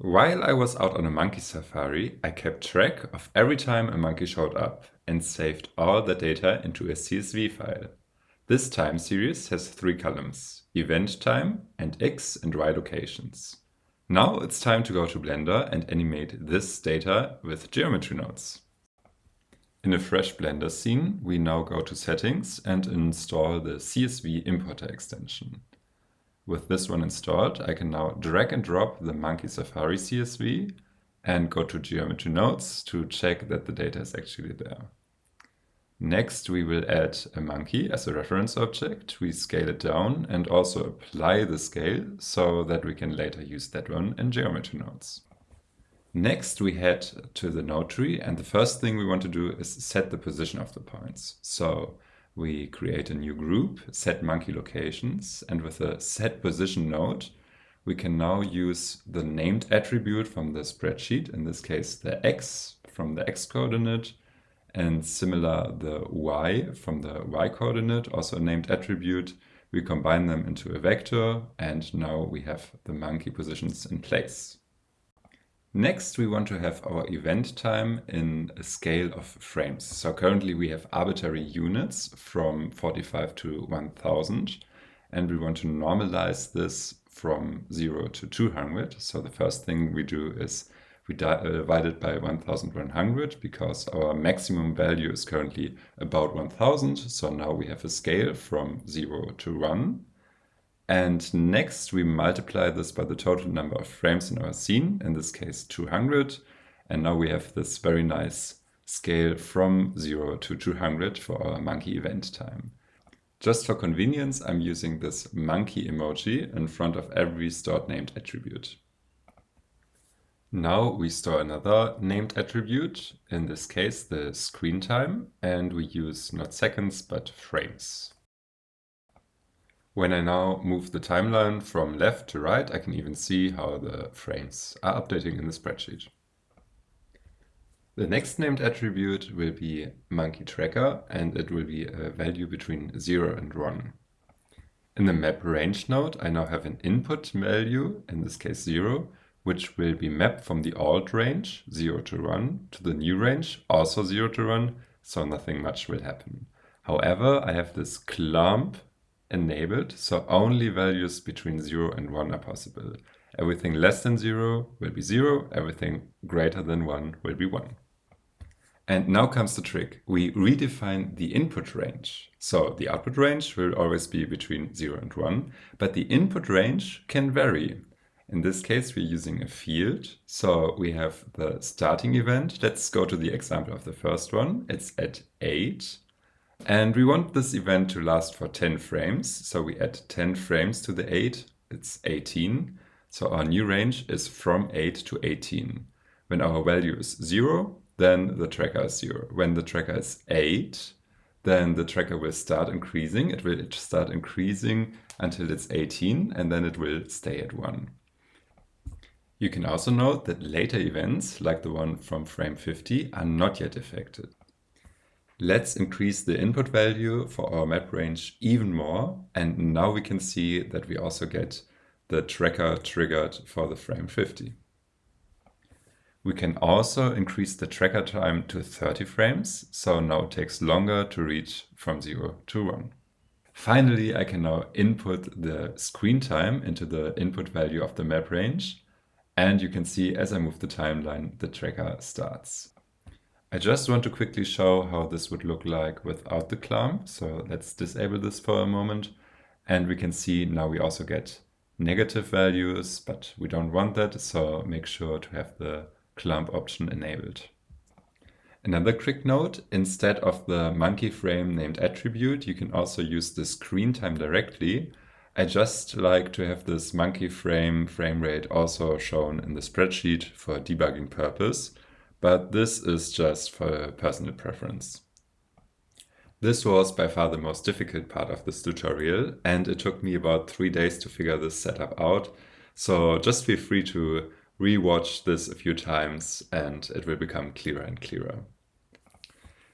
While I was out on a monkey safari, I kept track of every time a monkey showed up and saved all the data into a CSV file. This time series has 3 columns: event time and X and Y locations. Now it's time to go to Blender and animate this data with geometry nodes. In a fresh Blender scene, we now go to Settings and install the CSV Importer extension. With this one installed, I can now drag and drop the Monkey Safari CSV and go to Geometry Nodes to check that the data is actually there. Next, we will add a monkey as a reference object. We scale it down and also apply the scale so that we can later use that one in Geometry Nodes. Next, we head to the node tree, and the first thing we want to do is set the position of the points. So we create a new group, set monkey locations, and with the set position node, we can now use the named attribute from the spreadsheet, in this case the x from the x coordinate, and similar the y from the y coordinate, also a named attribute. We combine them into a vector, and now we have the monkey positions in place. Next, we want to have our event time in a scale of frames. So currently we have arbitrary units from 45 to 1000, and we want to normalize this from 0 to 200. So the first thing we do is we divide it by 1100 because our maximum value is currently about 1000. So now we have a scale from 0 to 1. And next we multiply this by the total number of frames in our scene, in this case 200. And now we have this very nice scale from 0 to 200 for our monkey event time. Just for convenience, I'm using this monkey emoji in front of every stored named attribute. Now we store another named attribute, in this case the screen time, and we use not seconds but frames. When I now move the timeline from left to right, I can even see how the frames are updating in the spreadsheet. The next named attribute will be monkey tracker, and it will be a value between 0 and 1. In the map range node, I now have an input value, in this case 0, which will be mapped from the old range, 0 to 1, to the new range, also 0 to 1, so nothing much will happen. However, I have this clump enabled, so only values between 0 and 1 are possible. Everything less than 0 will be 0, everything greater than 1 will be 1. And now comes the trick. We redefine the input range. So the output range will always be between 0 and 1, but the input range can vary. In this case, we're using a field. So we have the starting event. Let's go to the example of the first one. It's at 8. And we want this event to last for 10 frames. So we add 10 frames to the 8. It's 18. So our new range is from 8 to 18. When our value is 0, then the tracker is 0. When the tracker is 8, then the tracker will start increasing. It will start increasing until it's 18, and then it will stay at 1. You can also note that later events, like the one from frame 50, are not yet affected. Let's increase the input value for our map range even more, and now we can see that we also get the tracker triggered for the frame 50. We can also increase the tracker time to 30 frames, so now it takes longer to reach from 0 to 1. Finally, I can now input the screen time into the input value of the map range, and you can see as I move the timeline, the tracker starts. I just want to quickly show how this would look like without the clump. So let's disable this for a moment. And we can see now we also get negative values, but we don't want that. So make sure to have the clump option enabled. Another quick note, instead of the monkey frame named attribute, you can also use the screen time directly. I just like to have this monkey frame rate also shown in the spreadsheet for debugging purpose. But this is just for personal preference. This was by far the most difficult part of this tutorial, and it took me about 3 days to figure this setup out. So just feel free to rewatch this a few times and it will become clearer and clearer.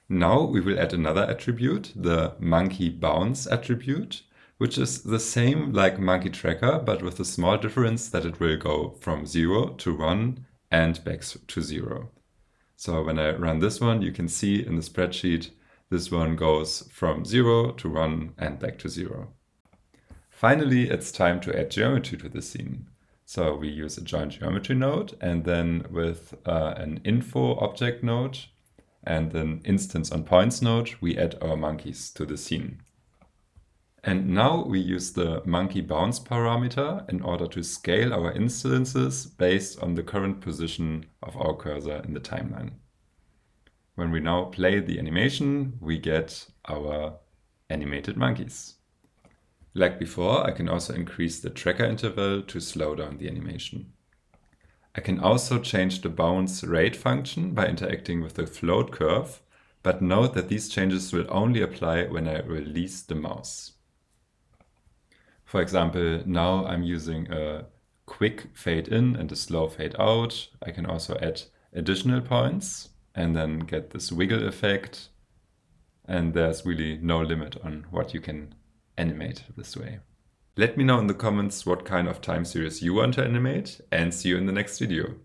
Now we will add another attribute, the monkey bounce attribute. which is the same like Monkey Tracker, but with the small difference that it will go from 0 to 1 and back to 0. So when I run this one, you can see in the spreadsheet, this one goes from 0 to 1 and back to 0. Finally, it's time to add geometry to the scene. So we use a join geometry node, and then with an info object node and an instance on points node, we add our monkeys to the scene. And now we use the monkey bounce parameter in order to scale our instances based on the current position of our cursor in the timeline. When we now play the animation, we get our animated monkeys. Like before, I can also increase the tracker interval to slow down the animation. I can also change the bounce rate function by interacting with the float curve, but note that these changes will only apply when I release the mouse. For example, now I'm using a quick fade in and a slow fade out. I can also add additional points and then get this wiggle effect. And there's really no limit on what you can animate this way. Let me know in the comments what kind of time series you want to animate, and see you in the next video.